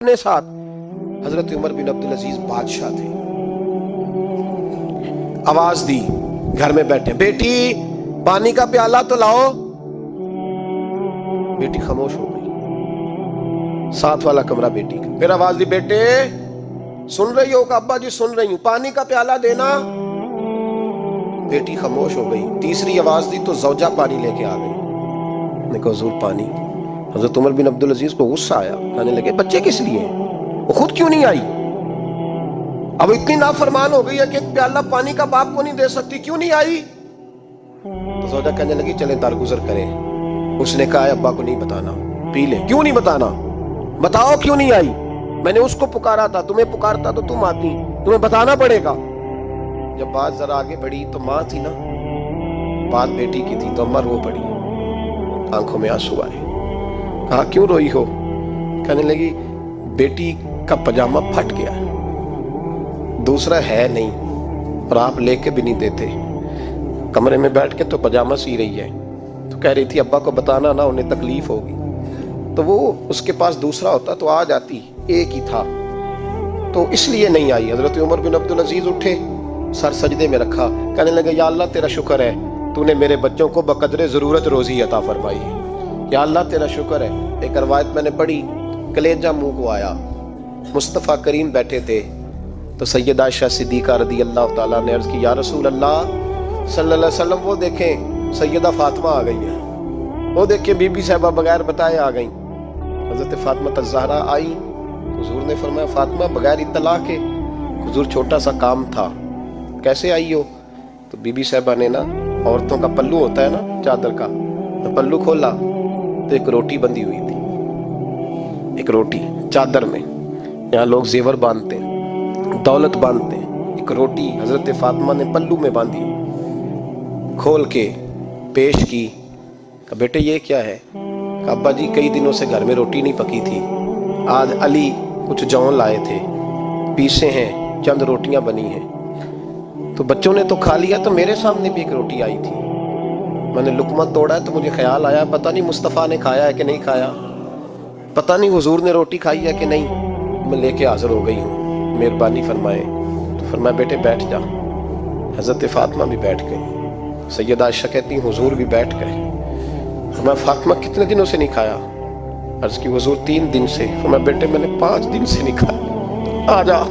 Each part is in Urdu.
اپنے ساتھ حضرت عمر بن عبد العزیز بادشاہ تھے. آواز دی گھر میں بیٹھے, بیٹی پانی کا پیالہ تو لاؤ. بیٹی خاموش ہو گئی. ساتھ والا کمرہ بیٹی کا. پھر آواز دی, بیٹے سن رہی ہو؟ کہ ابا جی سن رہی ہوں, پانی کا پیالہ دینا. بیٹی خاموش ہو گئی. تیسری آواز دی تو زوجہ پانی لے کے آ گئی. نے کہا حضور پانی. حضرت عمر بن عبد العزیز کو غصہ آیا, کہنے لگے بچے کس لیے ہیں, وہ خود کیوں نہیں آئی؟ اب اتنی نافرمان ہو گئی ہے کہ ایک پیالہ پانی کا باپ کو نہیں دے سکتی, کیوں نہیں آئی؟ تو زوجہ کہنے لگی چلیں درگزر کریں. اس نے کہا ابا کو نہیں بتانا, پی لے. کیوں نہیں بتانا؟ بتاؤ کیوں نہیں آئی؟ میں نے اس کو پکارا تھا, تمہیں پکارتا تو تم آتی, تمہیں بتانا پڑے گا. جب بات ذرا آگے بڑھی تو ماں تھی نا, بات بیٹی کی تھی, تو اماں رو پڑی, آنکھوں میں آنسو آئے. کہا کیوں روئی ہو؟ کہنے لگی بیٹی کا پجامہ پھٹ گیا, دوسرا ہے نہیں, اور آپ لے کے بھی نہیں دیتے. کمرے میں بیٹھ کے تو پجامہ سی رہی ہے, تو کہہ رہی تھی ابا کو بتانا نا, انہیں تکلیف ہوگی. تو وہ اس کے پاس دوسرا ہوتا تو آ جاتی, ایک ہی تھا, تو اس لیے نہیں آئی. حضرت عمر بن عبد العزیز اٹھے, سر سجدے میں رکھا, کہنے لگے یا اللہ تیرا شکر ہے, تو نے میرے بچوں کو بقدر ضرورت روزی عطا فرمائی ہے. یا اللہ تیرا شکر ہے. ایک روایت میں نے پڑھی, کلیجہ منہ کو آیا. مصطفیٰ کریم بیٹھے تھے, تو سیدہ عائشہ صدیقہ رضی اللہ تعالیٰ نے عرض کی یا رسول اللہ صلی اللہ علیہ وسلم, وہ دیکھیں سیدہ فاطمہ آ گئی ہیں, وہ دیکھیں بی بی صاحبہ بغیر بتائے آ گئیں. حضرت فاطمہ الزہرا آئی, حضور نے فرمایا فاطمہ بغیر اطلاع کے, حضور چھوٹا سا کام تھا, کیسے آئی ہو؟ تو بی بی صاحبہ نے نا, عورتوں کا پلو ہوتا ہے نا چادر کا, پلو کھولا تو ایک روٹی بندھی ہوئی تھی, ایک روٹی چادر میں. یہاں لوگ زیور باندھتے ہیں, دولت باندھتے ہیں, ایک روٹی حضرت فاطمہ نے پلو میں باندھی, کھول کے پیش کی. کہ بیٹے یہ کیا ہے؟ کہ ابا جی کئی دنوں سے گھر میں روٹی نہیں پکی تھی, آج علی کچھ جون لائے تھے, پیسے ہیں, چند روٹیاں بنی ہیں, تو بچوں نے تو کھا لیا, تو میرے سامنے بھی ایک روٹی آئی تھی, میں نے لقمہ توڑا ہے تو مجھے خیال آیا پتہ نہیں مصطفیٰ نے کھایا ہے کہ نہیں کھایا, پتہ نہیں حضور نے روٹی کھائی ہے کہ نہیں, میں لے کے حاضر ہو گئی ہوں, مہربانی فرمائے. تو فرمایا بیٹے بیٹھ جا. حضرت فاطمہ بھی بیٹھ گئی. سیدہ عائشہ کہتی ہیں حضور بھی بیٹھ گئے. فرمایا فاطمہ کتنے دنوں سے نہیں کھایا؟ عرض کی حضور 3 دن سے. فرمایا بیٹے میں نے 5 دن سے نہیں کھایا, آ جا.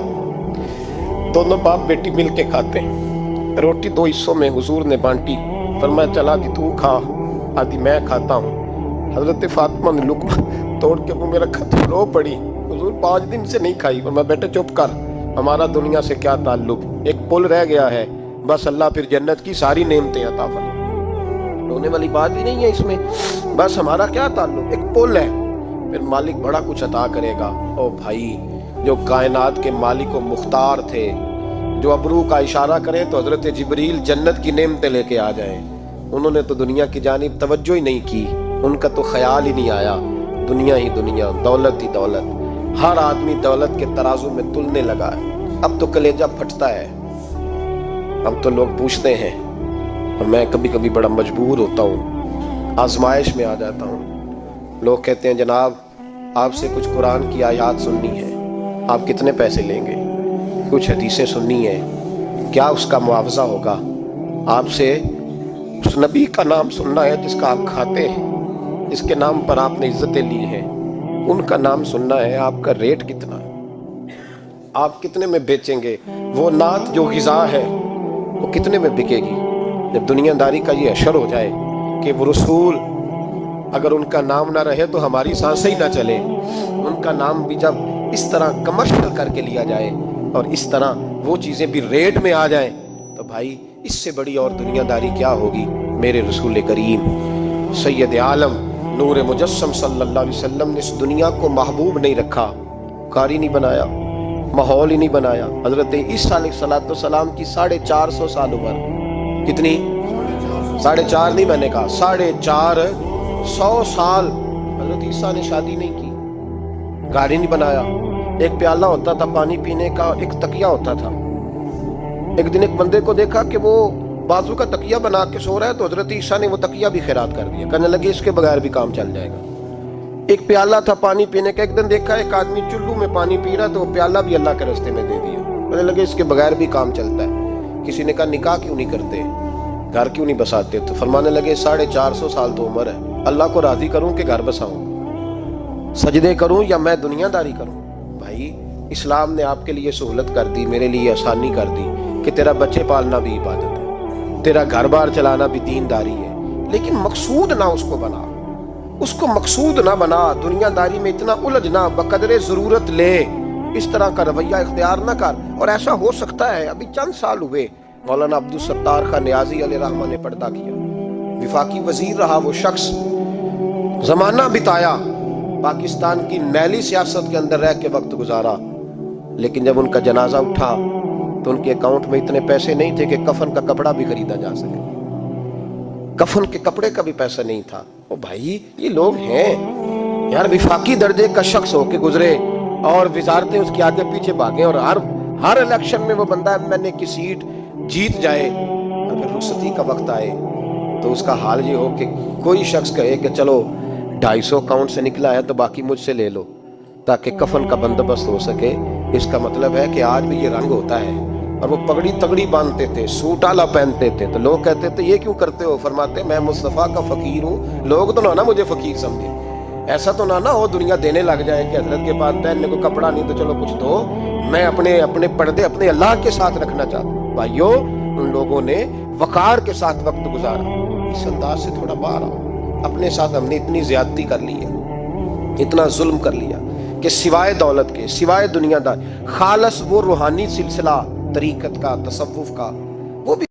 دونوں باپ بیٹی مل کے کھاتے ہیں. روٹی 2 حصوں میں حضور نے بانٹی. فرمایا چلا دی تو کھا, آدھی میں کھاتا ہوں. حضرت فاطمہ نے لقمہ توڑ کے منہ میں رکھا تو رو پڑی, حضور 5 دن سے نہیں کھائی. فرمایا بیٹے چپ کر, ہمارا دنیا سے کیا تعلق, ایک پل رہ گیا ہے, بس اللہ پھر جنت کی ساری نعمتیں عطا فرمائے. رونے والی بات ہی نہیں ہے اس میں, بس ہمارا کیا تعلق, ایک پل ہے, پھر مالک بڑا کچھ عطا کرے گا. او بھائی, جو کائنات کے مالک و مختار تھے, جو ابرو کا اشارہ کریں تو حضرت جبریل جنت کی نعمتیں لے کے آ جائیں, انہوں نے تو دنیا کی جانب توجہ ہی نہیں کی, ان کا تو خیال ہی نہیں آیا. دنیا ہی دنیا, دولت ہی دولت, ہر آدمی دولت کے ترازو میں تلنے لگا ہے. اب تو کلیجہ پھٹتا ہے. اب تو لوگ پوچھتے ہیں, اور میں کبھی کبھی بڑا مجبور ہوتا ہوں, آزمائش میں آ جاتا ہوں. لوگ کہتے ہیں جناب آپ سے کچھ قرآن کی آیات سننی ہے, آپ کتنے پیسے لیں گے؟ کچھ حدیثیں سننی ہیں, کیا اس کا معاوضہ ہوگا؟ آپ سے اس نبی کا نام سننا ہے جس کا آپ کھاتے ہیں, جس کے نام پر آپ نے عزتیں لی ہیں, ان کا نام سننا ہے, آپ کا ریٹ کتنا ہے, آپ کتنے میں بیچیں گے؟ وہ نعت جو غذا ہے وہ کتنے میں بکے گی؟ جب دنیا داری کا یہ اشر ہو جائے کہ وہ رسول اگر ان کا نام نہ رہے تو ہماری سانسیں ہی نہ چلے, ان کا نام بھی جب اس طرح کمرشل کر کے لیا جائے اور اس طرح وہ چیزیں بھی ریٹ میں آ جائیں, تو بھائی اس سے بڑی اور دنیا داری کیا ہوگی؟ میرے رسول کریم سید عالم نور مجسم صلی اللہ علیہ وسلم نے اس دنیا کو محبوب نہیں رکھا, کاری نہیں بنایا, ماحول ہی نہیں بنایا. حضرت عیسیٰ علیہ السلام کی 450 سال عمر, کتنی؟ 4.5 نہیں, میں نے کہا 450 سال. حضرت عیسیٰ نے شادی نہیں کی, گاڑی نہیں بنایا, ایک پیالہ ہوتا تھا پانی پینے کا, ایک تکیہ ہوتا تھا. ایک دن ایک بندے کو دیکھا کہ وہ بازو کا تکیہ بنا کے سو رہا ہے, تو حضرت عیسیٰ نے وہ تکیہ بھی خیرات کر دیا, کہنے لگے اس کے بغیر بھی کام چل جائے گا. ایک پیالہ تھا پانی پینے کا، ایک دن دیکھا ایک آدمی چلو میں پانی پی رہا تو وہ پیالہ بھی اللہ کے راستے میں دے دیا. مجھے لگے اس کے بغیر بھی کام چلتا ہے. کسی نے کہا نکاح کیوں نہیں کرتے، گھر کیوں نہیں بساتے؟ تو فرمانے لگے 450 سال تو عمر ہے، اللہ کو راضی کروں کہ گھر بساؤں، سجدے کروں یا میں دنیا داری کروں؟ بھائی اسلام نے آپ کے لیے سہولت کر دی، میرے لیے آسانی کر دی کہ تیرا بچے پالنا بھی عبادت ہے، تیرا گھر بار چلانا بھی دینداری ہے، لیکن مقصود نہ اس کو بنا، اس کو مقصود نہ بنا، دنیا داری میں اتنا الجھ نہ، بقدر ضرورت لے، اس طرح کا رویہ اختیار نہ کر. اور ایسا ہو سکتا ہے ابھی چند سال ہوئے مولانا عبدالستار خان نیازی علیہ رحمہ نے پردہ کیا، وفاقی وزیر رہا وہ شخص، زمانہ بتایا، پاکستان کی میلی سیاست کے اندر رہ کے وقت گزارا، لیکن جب ان کا جنازہ اٹھا تو ان کے اکاؤنٹ میں اتنے پیسے نہیں تھے کہ کفن کا کپڑا بھی خریدا جا سکے، کفن کے کپڑے کا بھی پیسہ نہیں تھا. او بھائی یہ لوگ ہیں یار، وفاقی درجے کا شخص ہو کے گزرے اور وزارتیں اس کے آگے پیچھے بھاگیں، اور ہر الیکشن میں وہ بندہ MNA کی سیٹ جیت جائے، اگر رخصتی کا وقت آئے تو اس کا حال یہ ہو کہ کوئی شخص کہے کہ چلو 250 اکاؤنٹ سے نکلا ہے تو باقی مجھ سے لے لو تاکہ کفن کا بندوبست ہو سکے. اس کا مطلب ہے کہ آج بھی یہ رنگ ہوتا ہے. اور وہ پگڑی تگڑی باندھتے تھے، سوٹ آلا پہنتے تھے، تو لوگ کہتے تھے یہ کیوں کرتے ہو؟ فرماتے میں مصطفیٰ کا فقیر ہوں، لوگ تو نہ مجھے فقیر سمجھے، ایسا تو نہ ہو دنیا دینے لگ جائے کہ حضرت کے پاس پہننے کو کپڑا نہیں تو چلو کچھ دو، میں اپنے پردے اپنے اللہ کے ساتھ رکھنا چاہتا ہوں. بھائیو ان لوگوں نے وقار کے ساتھ وقت گزارا. اس انداز سے تھوڑا باہر آؤ. اپنے ساتھ ہم نے اتنی زیادتی کر لی ہے، اتنا ظلم کر لیا کہ سوائے دولت کے، سوائے دنیا دار، خالص وہ روحانی سلسلہ طریقت کا، تصوف کا، وہ بھی